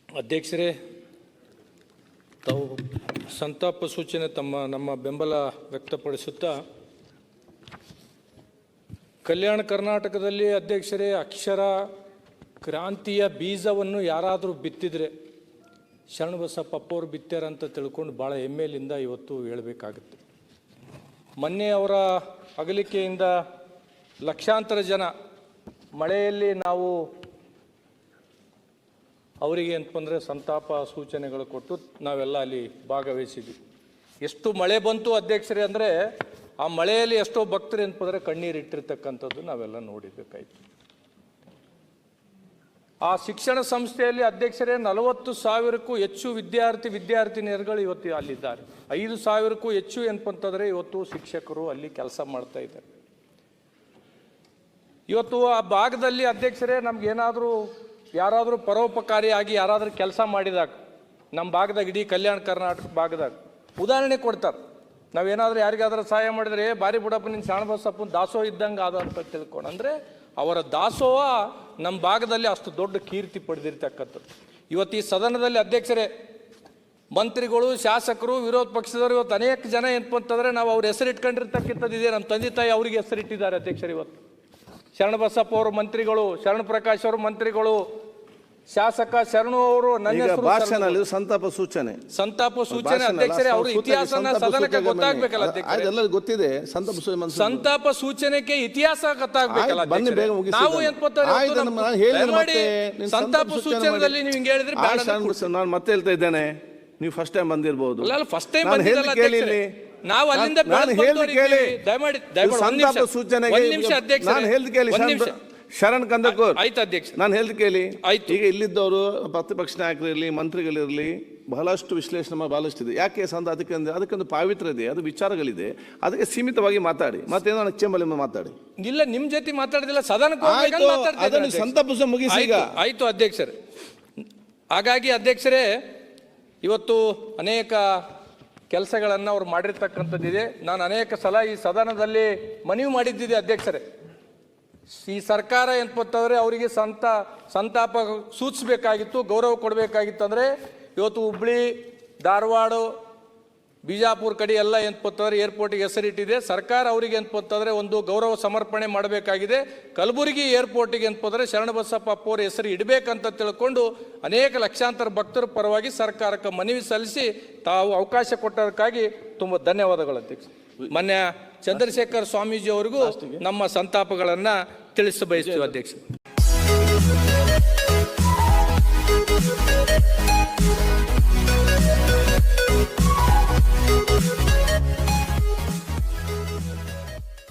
ಅಧ್ಯಕ್ಷರೇ, ತಾವು ಸಂತಾಪ ಸೂಚನೆ ನಮ್ಮ ಬೆಂಬಲ ವ್ಯಕ್ತಪಡಿಸುತ್ತಾ ಕಲ್ಯಾಣ ಕರ್ನಾಟಕದಲ್ಲಿ ಅಧ್ಯಕ್ಷರೇ ಅಕ್ಷರ ಕ್ರಾಂತಿಯ ಬೀಜವನ್ನು ಯಾರಾದರೂ ಬಿತ್ತಿದರೆ ಶರಣಬಸಪ್ಪ ಅಪ್ಪವರು ಬಿತ್ತಾರಂತ ತಿಳ್ಕೊಂಡು ಭಾಳ ಹೆಮ್ಮೆಯಿಂದ ಇವತ್ತು ಹೇಳಬೇಕಾಗುತ್ತೆ. ಮೊನ್ನೆ ಅವರ ಅಗಲಿಕೆಯಿಂದ ಲಕ್ಷಾಂತರ ಜನ ಮಳೆಯಲ್ಲಿ ನಾವು ಅವರಿಗೆ ಅಂತಂದರೆ ಸಂತಾಪ ಸೂಚನೆಗಳು ಕೊಟ್ಟು ನಾವೆಲ್ಲ ಅಲ್ಲಿ ಭಾಗವಹಿಸಿದ್ವಿ. ಎಷ್ಟು ಮಳೆ ಬಂತು ಅಧ್ಯಕ್ಷರೇ ಅಂದರೆ ಆ ಮಳೆಯಲ್ಲಿ ಎಷ್ಟೋ ಭಕ್ತರು ಅಂತಂದರೆ ಕಣ್ಣೀರು ಇಟ್ಟಿರ್ತಕ್ಕಂಥದ್ದು ನಾವೆಲ್ಲ ನೋಡಿರ್ಬೇಕಾಯ್ತು. ಆ ಶಿಕ್ಷಣ ಸಂಸ್ಥೆಯಲ್ಲಿ ಅಧ್ಯಕ್ಷರೇ 40,000ಕ್ಕೂ ಹೆಚ್ಚು ವಿದ್ಯಾರ್ಥಿನಿಯರುಗಳು ಇವತ್ತು ಅಲ್ಲಿದ್ದಾರೆ. 5,000ಕ್ಕೂ ಹೆಚ್ಚು ಏನಪ್ಪಂತಂದರೆ ಇವತ್ತು ಶಿಕ್ಷಕರು ಅಲ್ಲಿ ಕೆಲಸ ಮಾಡ್ತಾ ಇದ್ದಾರೆ. ಇವತ್ತು ಆ ಭಾಗದಲ್ಲಿ ಅಧ್ಯಕ್ಷರೇ ನಮಗೇನಾದರೂ ಯಾರಾದರೂ ಪರೋಪಕಾರಿಯಾಗಿ ಯಾರಾದರೂ ಕೆಲಸ ಮಾಡಿದಾಗ ನಮ್ಮ ಭಾಗದಾಗ ಇಡೀ ಕಲ್ಯಾಣ ಕರ್ನಾಟಕ ಭಾಗದಾಗ ಉದಾಹರಣೆ ಕೊಡ್ತಾರೆ. ನಾವೇನಾದರೂ ಯಾರಿಗಾದ್ರೂ ಸಹಾಯ ಮಾಡಿದರೆ ಬಾರಿ ಬಿಡಪ್ಪ ನಿನ್ನ ಶರಣಬಸಪ್ಪನ ದಾಸೋಹ ಇದ್ದಂಗೆ ಆದ ಅಂತ ತಿಳ್ಕೊಂಡು, ಅಂದರೆ ಅವರ ದಾಸೋಹ ನಮ್ಮ ಭಾಗದಲ್ಲಿ ಅಷ್ಟು ದೊಡ್ಡ ಕೀರ್ತಿ ಪಡೆದಿರ್ತಕ್ಕಂಥದ್ದು. ಇವತ್ತು ಈ ಸದನದಲ್ಲಿ ಅಧ್ಯಕ್ಷರೇ ಮಂತ್ರಿಗಳು, ಶಾಸಕರು, ವಿರೋಧ ಪಕ್ಷದವರು ಇವತ್ತು ಅನೇಕ ಜನ ಏನಪ್ಪಂತಂದರೆ ನಾವು ಅವ್ರ ಹೆಸರಿಟ್ಕೊಂಡಿರ್ತಕ್ಕಂಥದ್ದಿದೆ. ನಮ್ಮ ತಂದೆ ತಾಯಿ ಅವರಿಗೆ ಹೆಸರಿಟ್ಟಿದ್ದಾರೆ ಅಧ್ಯಕ್ಷರು. ಇವತ್ತು ಶರಣಬಸಪ್ಪ ಅವರು ಮಂತ್ರಿಗಳು, ಶರಣ ಪ್ರಕಾಶ್ ಅವರು ಮಂತ್ರಿಗಳು, ಶಾಸಕ ಶರಣು ಅವರು ನನ್ನ ಸಂತಾಪ ಸೂಚನೆ ಅಧ್ಯಕ್ಷರೇ ಅವ್ರ ಇತಿಹಾಸನ ಸದನಕ್ಕೆ ಗೊತ್ತಾಗ್ಬೇಕಲ್ಲ ಅಧ್ಯಕ್ಷ, ಗೊತ್ತಿದೆ. ಸಂತಾಪ ಸೂಚನೆಗೆ ಇತಿಹಾಸ ಗೊತ್ತಾಗ್ಬೇಕಲ್ಲ. ನಾವು ಸಂತಾಪ ಸೂಚನೆಯಲ್ಲಿ ನೀವು ಹಿಂಗೆ ಹೇಳಿದ್ರೆ ನಾನು ಮತ್ತೆ ಹೇಳ್ತಾ ಇದ್ದೇನೆ, ನೀವು ಫಸ್ಟ್ ಟೈಮ್ ಬಂದಿರಬಹುದು. ಫಸ್ಟ್ ಟೈಮ್ ನಾವು ಅಲ್ಲಿಂದ ಸಂತಾಪ ಸೂಚನೆಗೆ ಶರಣ್ ಕಂದಕೂರ್ ಆಯ್ತು ಅಧ್ಯಕ್ಷ, ನಾನು ಹೇಳ್ದು ಕೇಳಿ. ಈಗ ಇಲ್ಲಿದ್ದವರು ಪ್ರತಿಪಕ್ಷ ನಾಯಕರಿರಲಿ, ಮಂತ್ರಿಗಳಿರಲಿ, ಬಹಳಷ್ಟು ವಿಶ್ಲೇಷಣೆ ಬಹಳಷ್ಟು ಇದೆ. ಯಾಕೆ ಅದಕ್ಕೊಂದು ಪಾವಿತ್ರ್ಯ ಇದೆ, ಅದು ವಿಚಾರಗಳಿದೆ. ಅದಕ್ಕೆ ಸೀಮಿತವಾಗಿ ಮಾತಾಡಿ, ಮತ್ತೇನೋ ಚೇಂಬಲ್ಲಿ ಮಾತಾಡಿ. ಇಲ್ಲ, ನಿಮ್ ಜೊತೆ ಮಾತಾಡಿದಿಲ್ಲ, ಸದನಕ್ಕೆ ಸಂತಾಪ ಮುಗಿಸಿ ಈಗ ಆಯ್ತು ಅಧ್ಯಕ್ಷರೇ. ಹಾಗಾಗಿ ಅಧ್ಯಕ್ಷರೇ ಇವತ್ತು ಅನೇಕ ಕೆಲಸಗಳನ್ನು ಅವ್ರು ಮಾಡಿರ್ತಕ್ಕಂಥದ್ದಿದೆ. ನಾನು ಅನೇಕ ಸಲ ಈ ಸದನದಲ್ಲಿ ಮನವಿ ಮಾಡಿದ್ದಿದೆ ಅಧ್ಯಕ್ಷರೇ. ಈ ಸರ್ಕಾರ ಏನಪ್ಪಂತಂದರೆ ಅವರಿಗೆ ಸಂತಾಪ ಸೂಚಿಸಬೇಕಾಗಿತ್ತು, ಗೌರವ ಕೊಡಬೇಕಾಗಿತ್ತು. ಅಂದರೆ ಇವತ್ತು ಹುಬ್ಳಿ, ಧಾರವಾಡ, ಬಿಜಾಪುರ ಕಡೆ ಎಲ್ಲ ಏನಪ್ಪಂತಂದರೆ ಏರ್ಪೋರ್ಟಿಗೆ ಹೆಸರಿಟ್ಟಿದೆ. ಸರ್ಕಾರ ಅವರಿಗೆ ಏನಪ್ಪಂತಂದರೆ ಒಂದು ಗೌರವ ಸಮರ್ಪಣೆ ಮಾಡಬೇಕಾಗಿದೆ. ಕಲಬುರಗಿ ಏರ್ಪೋರ್ಟಿಗೆ ಏನಪ್ಪಂದರೆ ಶರಣಬಸಪ್ಪ ಅಪ್ಪವ್ರ ಹೆಸರು ಇಡಬೇಕಂತ ತಿಳ್ಕೊಂಡು ಅನೇಕ ಲಕ್ಷಾಂತರ ಭಕ್ತರ ಪರವಾಗಿ ಸರ್ಕಾರಕ್ಕೆ ಮನವಿ ಸಲ್ಲಿಸಿ ತಾವು ಅವಕಾಶ ಕೊಟ್ಟದಕ್ಕಾಗಿ ತುಂಬ ಧನ್ಯವಾದಗಳು ಅಧ್ಯಕ್ಷ. ಮಾನ್ಯ ಚಂದ್ರಶೇಖರ್ ಸ್ವಾಮೀಜಿ ಅವರಿಗೂ ನಮ್ಮ ಸಂತಾಪಗಳನ್ನು ತಿಳಿಸ ಬಯಸ್ತೀವಿ ಅಧ್ಯಕ್ಷ.